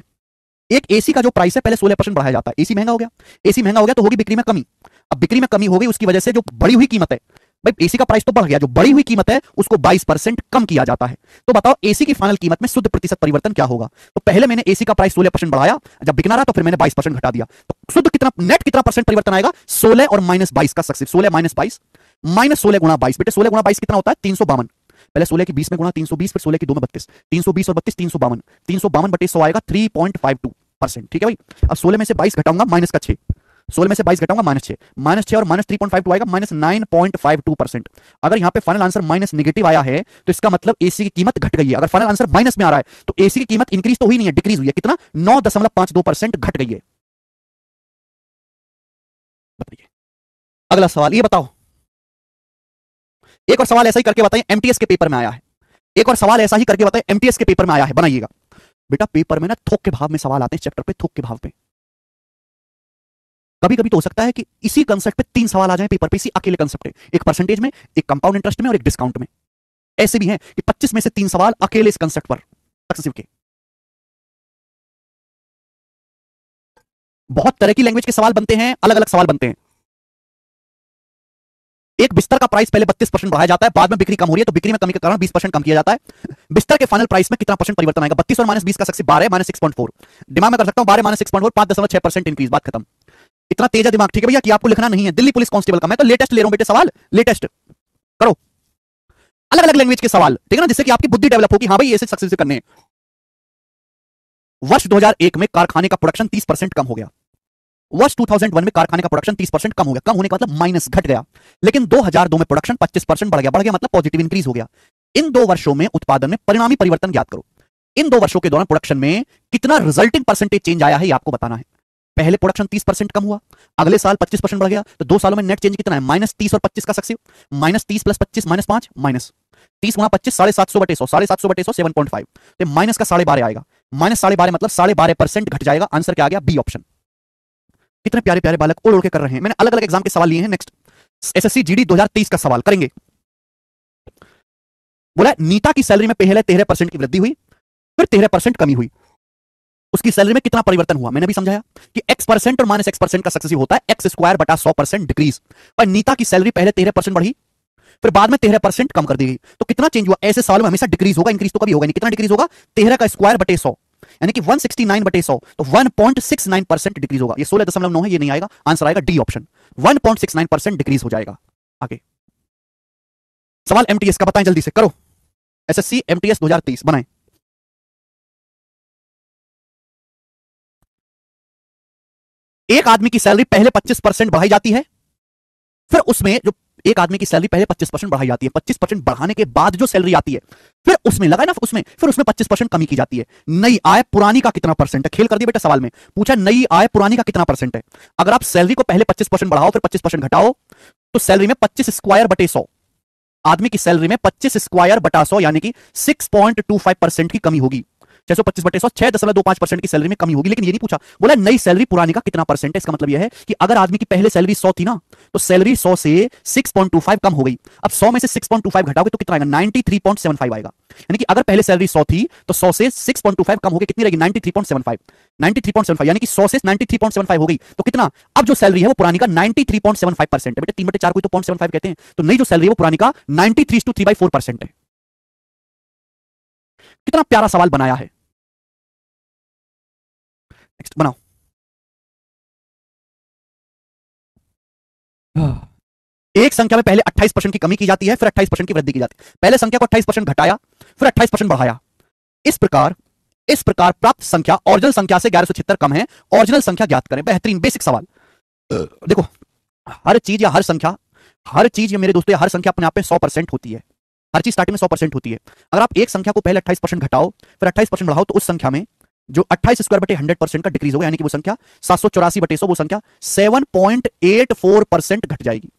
एक एसी का जो प्राइस है पहले 16% बढ़ाया जाता है। एसी महंगा हो गया, एसी महंगा हो गया तो होगी बिक्री में कमी। अब बिक्री में कमी हो गई, उसकी वजह से जो बढ़ी हुई कीमत है भाई एसी का प्राइस तो बढ़ गया, जो बढ़ी हुई कीमत है उसको 22% कम किया जाता है। तो बताओ एसी की फाइनल कीमत में शुद्ध प्रतिशत परिवर्तन क्या होगा? तो पहले मैंने एसी का प्राइस 16% बढ़ाया, जब बिकना रहा तो फिर मैंने 22% घटा दिया। तो शुद्ध कितना, नेट कितना परसेंट परिवर्तन आएगा? 16 और -22 का सक्सेस, 16 - 22 -16 गुणा 22। बेटे 16 गुणा 22 कितना होता है? 352। पहले 16 की 20 में गुणा 320, फिर 16 की 2 में 32, 320 और 32 352, 352 बटे 100 आएगा 3.52%। ठीक है भाई। अब 16 में से 22 घटाऊंगा माइनस का 6, 16 में से 22 घटाऊंगा -6, -6 और -3.52 आएगा -9.52%। अगर यहां पे फाइनल आंसर माइनस नेगेटिव आया है तो इसका मतलब एसी की कीमत घट गई है। अगर फाइनल आंसर माइनस में आ रहा है तो एसी की कीमत इंक्रीज तो हुई नहीं है, डिक्रीज हुई है। कितना? 9.52% घट गई है। बताइए अगला सवाल, ये बताओ, एक और सवाल ऐसा ही करके बताइए, एमटीएस के पेपर में आया है। एक और सवाल ऐसा ही करके बताइए, एमटीएस के पेपर में आया है, बनाइएगा। बेटा पेपर में ना थोक के भाव में सवाल आते हैं, चैप्टर पे थोक के भाव पे। कभी कभी तो हो सकता है कि इसी कंसेप्ट पे 3 सवाल आ जाए पेपर पे, इसी अकेले कंसेप्ट पे, एक परसेंटेज में, एक कंपाउंड इंटरेस्ट में और एक डिस्काउंट में। ऐसे भी हैं कि 25 में से 3 सवाल अकेले इस कंसेप्ट पर सक्सेसिव के। बहुत तरह की लैंग्वेज के सवाल बनते हैं, अलग अलग सवाल बनते हैं। एक बिस्तर का प्राइस पहले 32% बढ़ाया जाता है, बाद में बिक्री कम हो रही है तो बिक्री में कमी के कारण 20% कम किया जाता है। बिस्तर के फाइनल प्राइस में कितना परसेंट परिवर्तन आएगा? 32 और -20 का सक्सेस 12 -6.4। दिमाग में कर सकता हूं 12 -6.4, 5.6% इंक्रीज, बात खत्म। इतना तेज है दिमाग, ठीक है भैया, कि आपको लिखना नहीं है। दिल्ली पुलिस कांस्टेबल का मैं तो लेटेस्ट ले रहा हूं बेटे सवाल, लेटेस्ट करो। अलग अलग लैंग्वेज के सवाल, ठीक है ना, जिससे कि आपकी बुद्धि डेवलप होगी। हाँ भाई ऐसे सक्सेस करने हैं। वर्ष 2001 में कारखाने का प्रोडक्शन 30% कम हो गया। वर्ष 2001 में कारखाने का प्रोडक्शन 30% कम हो गया। कम होने का मतलब माइनस, घट गया। लेकिन 2002 में प्रोडक्शन 25% बढ़ गया। बढ़ गया मतलब पॉजिटिव इंक्रीज हो गया। इन 2 वर्षों में उत्पादन में परिणामी परिवर्तन ज्ञात करो। इन 2 वर्षों के दौरान प्रोडक्शन में कितना रिजल्टिंग परसेंटेज चेंज आया है ये आपको बताना है। पहले प्रोडक्शन 30% कम हुआ, अगले साल 25% बढ़ गया, तो 2 सालों में नेट चेंज कितना है? -30 और 25 का सक्सेसिव, -30 + 25 -5, -30 गुणा 25 750 बटे 100, 750 बटे 100 7.5, तो माइनस का 12.5 आएगा। -12.5 मतलब 12.5% घट जाएगा। आंसर क्या आ गया? B option. कितने प्यारे प्यारे बालक उड़ उड़ के कर रहे हैं। मैंने अलग अलग एग्जाम के सवाल लिए हैं। नेक्स्ट एसएससी जीडी 2023 का सवाल करेंगे। बोला नीता की सैलरी में पहले 13% की वृद्धि हुई, फिर 13% कमी हुई। उसकी सैलरी में कितना परिवर्तन हुआ? मैंने भी समझाया कि x% और -x% का सक्सेसिव होता है x² बटा 100% डिक्रीज। पर नीता की सैलरी पहले 13% बढ़ी, फिर बाद में 13% कम कर दी गई, तो कितना चेंज हुआ? ऐसे सवाल में हमेशा डिक्रीज होगा, इंक्रीज तो कभी होगा नहीं। कितना डिक्रीज होगा? 13 का स्क्वायर बटे 100, यानी कि 169 बटे 100, तो 1.69% डिक्रीज होगा। ये 16.9 है, ये नहीं आएगा। आंसर आएगा डी ऑप्शन, 1.69% डिक्रीज हो जाएगा। आगे सवाल एमटीएस का बताएं, जल्दी से करो। एसएससी एमटीएस 2023 बनाएं। एक आदमी की सैलरी पहले 25% बढ़ाई जाती है, फिर उसमें जो एक आदमी की सैलरी पहले 25% बढ़ाई जाती है, 25% बढ़ाने के बाद जो सैलरी आती है फिर उसमें लगा ना, फिर उसमें 25% कमी की जाती है। नई आय पुरानी का कितना परसेंट है? खेल कर दिया बेटा सवाल में, पूछा नई आय पुरानी का कितना परसेंट है। अगर आप सैलरी को पहले 25% बढ़ाओ फिर 25% घटाओ, तो सैलरी में 25 स्क्वायर बटे 100, आदमी की सैलरी में 25 स्क्वायर बटा 100 यानी कि 6.25% की कमी होगी। 625 बटे 100 6.25% की सैलरी में कमी होगी। लेकिन ये नहीं पूछा, बोला नई सैलरी पुरानी का कितना परसेंट है। इसका मतलब यह है कि अगर आदमी की पहले सैलरी 100 थी ना, तो सैलरी 100 से 6.25 कम हो गई। अब 100 में से 6.25 घटाओगे तो कितना आएगा? 93.75 आएगा। यानी कि अगर पहले सैलरी 100 थी तो 100 से 6.25 कम हो गई, कितनी रहेगी? 93.75, 93.75, यानी कि 100 से 93.75 हो गई, तो कितना? अब जो सैलरी है वो पुरानी का 93.75% है। बेटे 3/4 को तो 0.75 कहते हैं, तो नई जो सैलरी है वो पुरानी का 93 to 3/4% है। कितना प्यारा सवाल बनाया है। नेक्स्ट बनाओ। एक संख्या में पहले 28% की कमी की जाती है, फिर 28% की वृद्धि की जाती है। पहले संख्या को 28% घटाया, फिर 28% बढ़ाया। इस प्रकार प्राप्त संख्या ओरिजिनल संख्या से 1176 कम है। ओरिजिनल संख्या ज्ञात करें। बेहतरीन बेसिक सवाल। देखो हर चीज या हर चीज या मेरे दोस्तों या हर संख्या अपने आप में 100% होती है। हर चीज स्टार्टिंग में 100% होती है। अगर आप एक संख्या को पहले 28% घटाओ फिर 28% बढ़ाओ, तो उस संख्या में जो 28 स्क्वायर बटे 100% का डिक्रीज होगा, यानी कि वो संख्या 784 बटे 100, वो संख्या 7.84% घट जाएगी।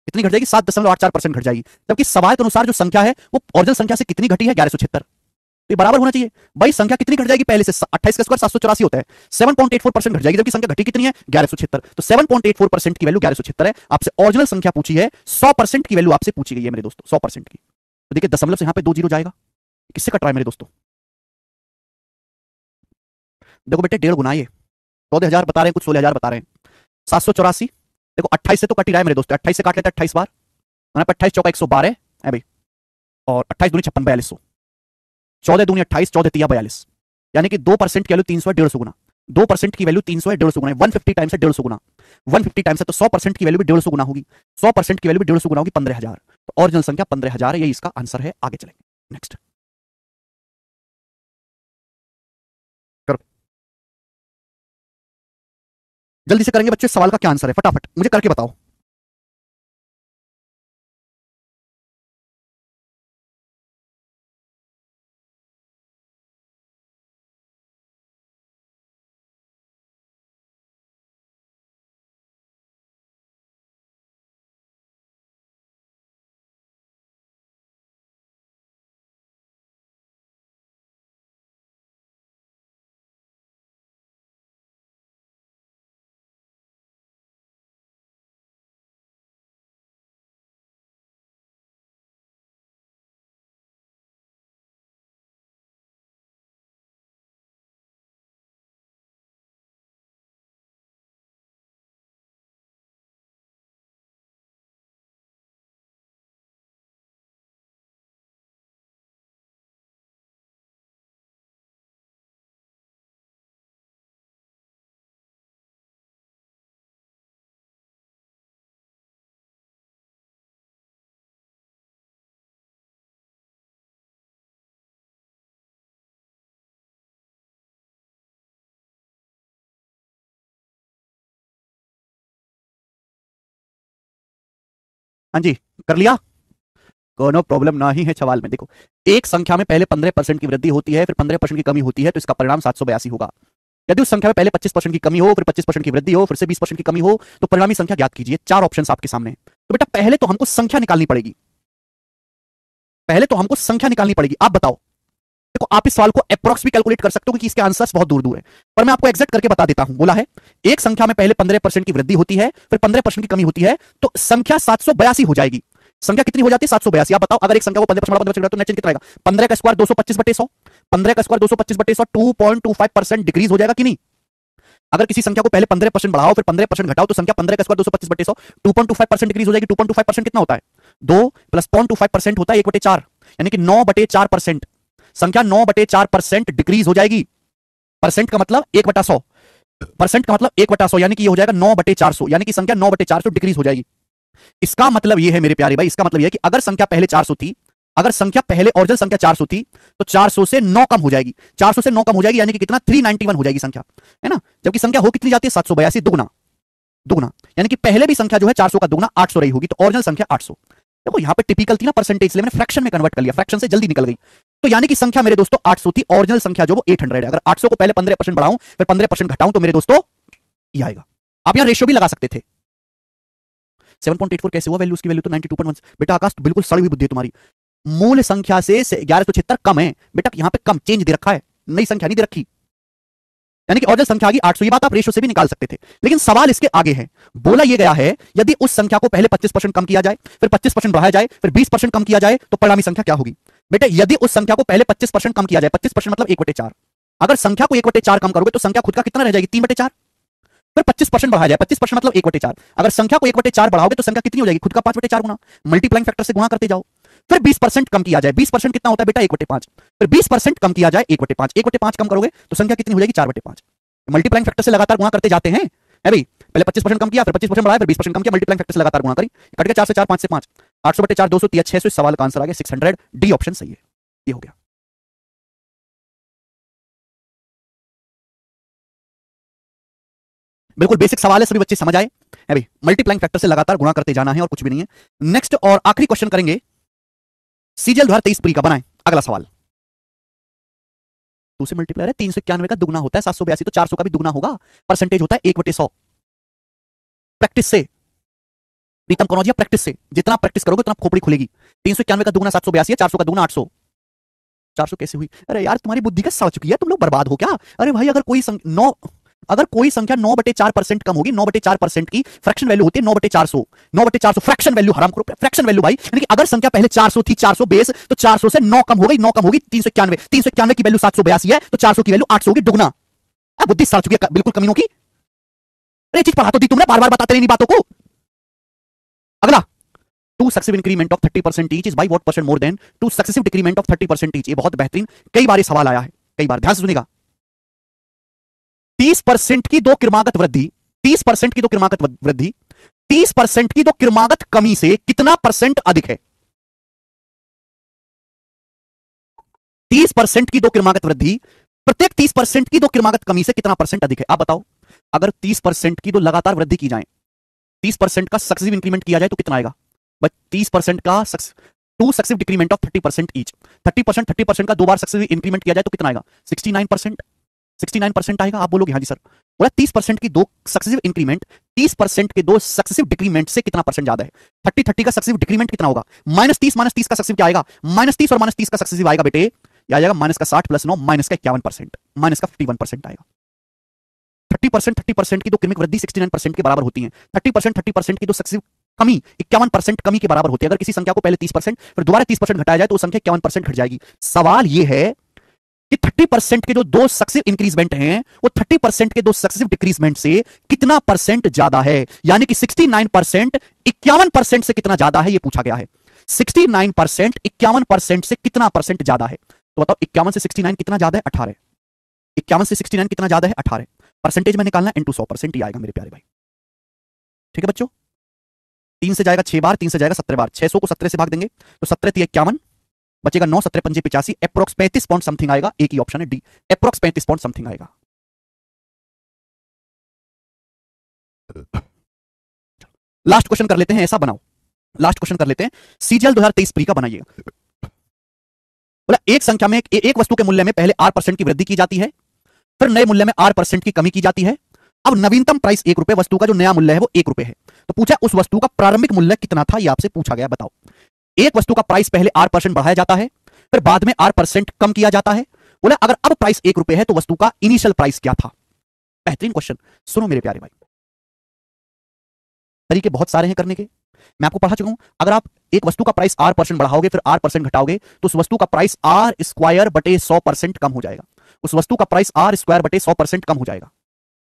कितनी घट जाएगी? 7.84% घट जाएगी। जबकि सवाल के अनुसार जो संख्या है वो ओरिजिनल संख्या से कितनी घटी है? 1176। तो बराबर होना चाहिए। भाई संख्या कितनी घट जाएगी? पहले से 28 का स्क्वायर 784 होता है, 7.84% घट जाएगी। जबकि संख्या घटी कितनी है? 1176। तो 7.84% की वैल्यू 1176 है। आपसे ओरिजिनल संख्या पूछी है, 100% की वैल्यू आपसे पूछी गई है मेरे दोस्तों, 100% की। तो देखिए दशमलव से यहां पे 2 जीरो जाएगा, किससे कट रहा है मेरे दोस्तों? देखो बेटे 1.5 गुना, ये 14,000 बता रहे हैं, कुछ 16,000 बता रहे हैं। 784 देखो 28 से तो कट ही रहा है मेरे दोस्तों, 28 से काट लेते हैं 28 बार, हमारे पास 28 चौका 112 है भाई, और 28 दूनी 56 4200, 14 दूनी 28, 14 तिया 42, यानी कि 2% की वैल्यू 300 है, 150 गुना। 2% की वैल्यू 300 है, 150 गुना, 150 टाइम्स है 150 गुना, 150 टाइम्स है तो 100% की वैल्यू भी 150 गुना होगी, 100% की वैल्यू भी 150 गुना होगी, 15,000। तो ओरिजिनल संख्या 15,000 है, यही इसका आंसर है। आगे चलेंगे, नेक्स्ट करो, जल्दी से करेंगे बच्चे। सवाल का क्या आंसर है फटाफट मुझे करके बताओ। हाँ जी, कर लिया, कोनो प्रॉब्लम ना ही है सवाल में। देखो, एक संख्या में पहले 15% की वृद्धि होती है, फिर 15% की कमी होती है, तो इसका परिणाम 782 होगा। यदि उस संख्या में पहले 25% की कमी हो, फिर 25% की वृद्धि हो, फिर से 20% की कमी हो, तो परिणामी संख्या ज्ञात कीजिए। 4 ऑप्शन आपके सामने। तो बेटा पहले तो हमको संख्या निकालनी पड़ेगी, पहले तो हमको संख्या निकालनी पड़ेगी। आप बताओ, देखो आप इस सवाल को अप्रॉक्स भी कैलकुलेट कर सकते हो क्योंकि इसके आंसर्स बहुत दूर दूर है, पर मैं आपको एग्जैक्ट करके बता देता हूं। बोला है एक संख्या में पहले 15% की वृद्धि होती है, फिर 15% की कमी होती है, तो संख्या 782 हो जाएगी। संख्या कितनी हो जाती है? 782। आप बताओ, अगर एक संख्या को 15% तो नेट कितना आएगा? 15 का स्क्वायर 225/100, 15 का स्क्वायर 225/100, 2.25% डिक्रीज हो जाएगा कि नहीं? अगर किसी संख्या को पहले 15% बढ़ाओ फिर 15% घटाओ, तो संख्या 15 का स्क्वायर 225/100, 2.25% डिक्रीज हो जाएगी। 2.25% कितना होता है? 2 प्लस 0.25% होता है 1/4, यानी कि 9/4%। संख्या 9/4% डिक्रीज हो जाएगी। परसेंट का मतलब 1/100, परसेंट का मतलब 1/100, यानी कि ये हो जाएगा 9/400, यानी कि संख्या 9/400 डिक्रीज हो जाएगी। इसका मतलब ये है मेरे प्यारे भाई, इसका मतलब ये है कि अगर संख्या पहले 400 थी, अगर संख्या पहले ओरिजिनल संख्या 400 थी, तो 400 से 9 कम हो जाएगी। 400 से 9 कम हो जाएगी यानी कि कितना? 391 हो जाएगी संख्या, है ना? जबकि संख्या हो कितनी जाती है? 782, दुगना, दुगना, यानी कि पहले भी संख्या जो है 400 का दुगना 800 रही होगी, तो ओरिजिनल संख्या 800। देखो यहां पे टिपिकल थी ना परसेंटेज, इसलिए मैंने फ्रैक्शन में कन्वर्ट कर लिया, फ्रैक्शन से जल्दी निकल गई। तो यानी कि संख्या मेरे दोस्तों 800 थी, ओरिजिनल संख्या जो वो 800 है। अगर 800 को पहले 15% बढ़ाऊं फिर 15% घटाऊं तो मेरे दोस्तों ये आएगा। आप यहां रेशियो भी लगा सकते थे। 7.84 कैसे हुआ? वैल्यू उसकी वैल्यू तो 92.1। बेटा आकाश तो बिल्कुल सड़ी हुई बुद्धि है तुम्हारी। मूल संख्या से 1176 कम है बेटा, यहां पे कम चेंज दे रखा है, नई संख्या नहीं दे रखी, यानी कि ओरिजिनल संख्या आ गई 800। ये बात आप रेशियो से भी निकाल सकते थे, लेकिन सवाल इसके आगे है। बोला ये गया है यदि उस संख्या को पहले 25% कम किया जाए, फिर 25% बढ़ाया जाए, फिर 20% कम किया जाए, तो परिणामी संख्या क्या होगी? बेटा यदि उस संख्या को पहले 25% कम किया जाए, 25% मतलब 1/4, अगर संख्या को 1/4 कम करोगे तो संख्या खुद का कितना रह जाएगी? 3/4। फिर 25% बढ़ाया जाए, 25% मतलब 1/4, अगर संख्या को 1/4 बढ़ाओगे तो संख्या कितनी हो जाएगी? खुद का 5/4 गुना, मल्टीप्लाइंग फैक्टर से गुणा करते जाओ। फिर 20% कम किया जाए, 20% कितना होता है बेटा? 1/5। फिर 20% कम किया जाए 1/5, 1/5 कम करोगे तो संख्या कितनी हो जाएगी? 4/5। मल्टीप्लाइंग फैक्टर से लगातार गुणा करते जाते हैं, है भाई। पहले 25% कम किया, फिर 25% बढ़ाया, फिर 20% कम किया, मल्टीप्लाइंग फैक्टर से लगातार गुणा करी, कट गया 4 से 4, 5 से 5, 800/4, 200, 600। इस सवाल का आंसर आ गया 600। डी ऑप्शन सही है, ये हो गया। बिल्कुल बेसिक सवाल है, सभी बच्चे समझ आए, है भाई। मल्टीप्लाइंग फैक्टर से लगातार गुणा करते जाना है और कुछ भी नहीं है। नेक्स्ट और आखिरी क्वेश्चन करेंगे, सीजीएल 2023 प्री का बनाए। अगला सवाल, 2 से मल्टीप्लाई है, 391 का दुगना होता है 782, तो 400 का भी दुगना होगा। परसेंटेज होता है 1/100। प्रैक्टिस से प्रीतम कनौजिया, प्रैक्टिस से जितना प्रैक्टिस करोगे उतना खोपड़ी खुलेगी। 391 का दुगना 782 है, 400 का दुगना 800। 400 कैसे हुई? अरे यार तुम्हारी बुद्धि का सड़ चुकी है, तुम लोग बर्बाद हो क्या? अरे भाई अगर कोई संख्या 9/4% कम होगी, 9/4% की फ्रैक्शन वैल्यू होती है 9/400, 9/400 फ्रैक्शन वैल्यू, हराम करो फ्रैक्शन वैल्यू भाई, यानी कि अगर संख्या पहले 400 थी, 400 बेस, तो 400 से 9 कम हो गई, 9 कम होगी 391, 391 की वैल्यू 782 है, तो 400 की वैल्यू 800 होगी, दुगना। बुद्धि सड़ चुकी है बिल्कुल कमीनों की। अरे चीज पढ़ा तो दी तुमने, बार बार बताते नहीं बातों को। अगला two successive increment of 30% each is by what percent more than two successive decrement of 30% each. ये बहुत बेहतरीन, कई बार ये सवाल आया है, कई बार, ध्यान से सुनिएगा। 30% की दो क्रमागत वृद्धि, 30% की दो क्रमागत वृद्धि 30% की दो क्रमागत कमी से कितना परसेंट अधिक है? 30% की दो क्रमागत वृद्धि प्रत्येक 30% की दो क्रमागत कमी से कितना परसेंट अधिक है? आप बताओ, अगर 30% की दो लगातार वृद्धि की जाए, 30% का सक्सेसिव इंक्रीमेंट किया जाए तो कितना आएगा? बट 30% का two successive decrement of 30% each, 30% का दो बार सक्सेसिव इंक्रीमेंट किया जाए तो कितना आएगा? 69%, 69% आएगा। आप बोलोगे हाँ जी सर, बोला 30% की दो सक्सेसिव इंक्रीमेंट 30% के दो सक्सेसिव डिक्रीमेंट से कितना परसेंट ज्यादा है? 30 का सक्सेसिव डिक्रीमेंट कितना होगा? -30 का सक्सेसिव क्या आएगा? -30 और -30 का सक्सेसिव आएगा बेटे, या आ जाएगा -60 + 9 -51%, -51% आएगा। 30% की दो क्रमिक वृद्धि 69% के बराबर होती है। 30% की दो सक्सेसिव कमी 51% कमी के बराबर होती है। अगर किसी संख्या को पहले 30% फिर दोबारा 30% घटाया जाए तो संख्या 51% घट जाएगी। सवाल यह है कि 30% के जो दो सक्सेसिव इंक्रीजमेंट हैं वो 30% के दो सक्सेसिव डिक्रीजमेंट से कितना परसेंट ज्यादा है? यानी कि 69% 51% से कितना ज्यादा है, ये पूछा गया है। 69% 51% से कितना परसेंट ज्यादा है? तो बताओ 51 से 69 कितना ज्यादा है? 18। 51 से 69 कितना ज्यादा है? 18। परसेंटेज में निकालना इनटू 100% ही आएगा मेरे प्यारे भाई। ठीक है बच्चों, 3 से जाएगा 6 बार, 3 से जाएगा 17 बार, 600 को 17 से भाग देंगे तो 17 × 51 बचेगा 9, 17 × 5 = 85, अप्रोक्स 35 पॉइंट समथिंग आएगा। एक ही ऑप्शन है डी, अप्रोक्स 35 पॉइंट समथिंग आएगा। लास्ट क्वेश्चन कर लेते हैं, ऐसा बनाओ, लास्ट क्वेश्चन कर लेते हैं, सीजीएल 2023 प्री का बनाइएगा। बोला एक संख्या में एक वस्तु के मूल्य में पहले R% की वृद्धि की जाती है, फिर नए मूल्य में R% की कमी की जाती है। अब नवीनतम प्राइस 1 रुपए, वस्तु का जो नया मूल्य है वो 1 रुपए है। तो पूछा उस वस्तु का प्रारंभिक मूल्य कितना था, ये आपसे पूछा गया। बताओ, एक वस्तु का प्राइस पहले R% बढ़ाया जाता है, फिर बाद में R% कम किया जाता है। बोला अगर अब प्राइस 1 रुपए है तो वस्तु का इनिशियल प्राइस क्या था? बेहतरीन क्वेश्चन, सुनो मेरे प्यारे भाई। तरीके बहुत सारे हैं करने के, मैं आपको पढ़ा चुका हूं। अगर आप एक वस्तु का प्राइस R% बढ़ाओगे फिर R% घटाओगे तो उस वस्तु का प्राइस R² 100% कम हो जाएगा। उस वस्तु का प्राइस R² 100% कम हो जाएगा।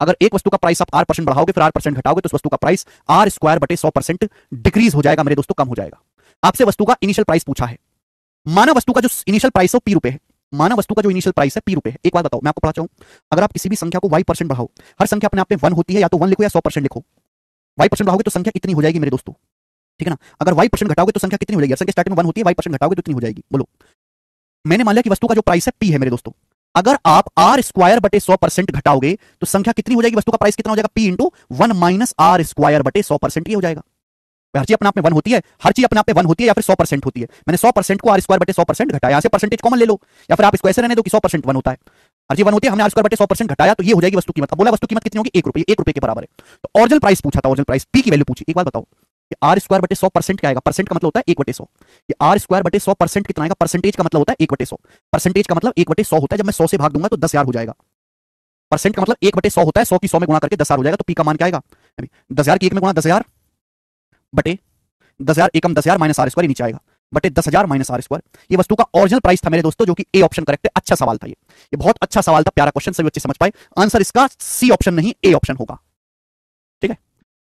अगर एक वस्तु का प्राइस आप R% बढ़ाओगे फिर R% घटाओगे तो उस वस्तु का प्राइस R² 100% डिक्रीज हो जाएगा मेरे दोस्तों, कम हो जाएगा। आपसे वस्तु का इनिशियल प्राइस पूछा है, माना वस्तु का जो इनिशियल प्राइस है P रुपए है, माना वस्तु का जो इनिशियल प्राइस है P रुपए है। एक बात बताओ, मैं आपको पढ़ाता हूं, अगर आप किसी भी संख्या को Y% बढ़ाओ, हर संख्या अपने आप में 1 होती है, या तो 1 लिखो या 100% लिखो। Y% बढ़ाओगे तो संख्या इतनी हो जाएगी मेरे दोस्तों, ठीक है ना। अगर Y% घटाओगे तो संख्या कितनी हो जाएगी? संख्या स्टार्टिंग में 1 होती है, Y% घटाओगे तो कितनी हो जाएगी? बोलो। मैंने मान लिया कि वस्तु का जो प्राइस है P है मेरे दोस्तों, अगर आप R² 100% घटाओगे तो संख्या कितनी हो जाएगी? वस्तु का प्राइस कितना हो जाएगा? P × 1 - R² 100%, ये हो जाएगा। हर चीज अपने आप में 1 होती है, हर चीज अपने आप में 1 होती है या फिर 100% होती है। मैंने 100% को R² 100% घटाया, यहां से परसेंटेज कॉमन ले लो, या फिर आप इसको ऐसे रहने दो कि 100% 1 होता है, हर चीज 1 होती है, हमने R² 100% घटाया तो ये हो जाएगी वस्तु कीमत। अब बोला वस्तु कीमत कितनी होगी? 1 रुपए, 1 रुपए के बराबर है। तो ओरिजिनल प्राइस पूछा था, ओरिजिनल प्राइस P की वैल्यू पूछी। एक बात बताओ, कि R² 100% क्या आएगा? परसेंट का मतलब होता है 1/100। ये R² 100% कितना आएगा? परसेंटेज का मतलब होता है 1/100। परसेंटेज का मतलब 1/100 होता है, जब मैं 100 से भाग दूंगा तो 10,000 हो जाएगा। परसेंट का मतलब 1/100 होता है, 100 की 100 में गुणा करके 10,000 हो जाएगा। तो P का मान क्या आएगा? 10,000 की 1 में गुणा 10,000 बटे 10,000 एकम 10,000 माइनस R², नीचे आएगा बटे 10,000 माइनस R²। ये वस्तु का ओरिजिनल प्राइस था मेरे दोस्तों, जो कि ए ऑप्शन करेक्ट है। अच्छा सवाल था ये बहुत अच्छा सवाल था, प्यारा क्वेश्चन, सभी बच्चे समझ पाए। आंसर इसका सी ऑप्शन नहीं, ए ऑप्शन होगा। ठीक है,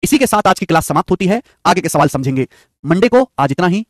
इसी के साथ आज की क्लास समाप्त होती है। आगे के सवाल समझेंगे मंडे को। आज इतना ही।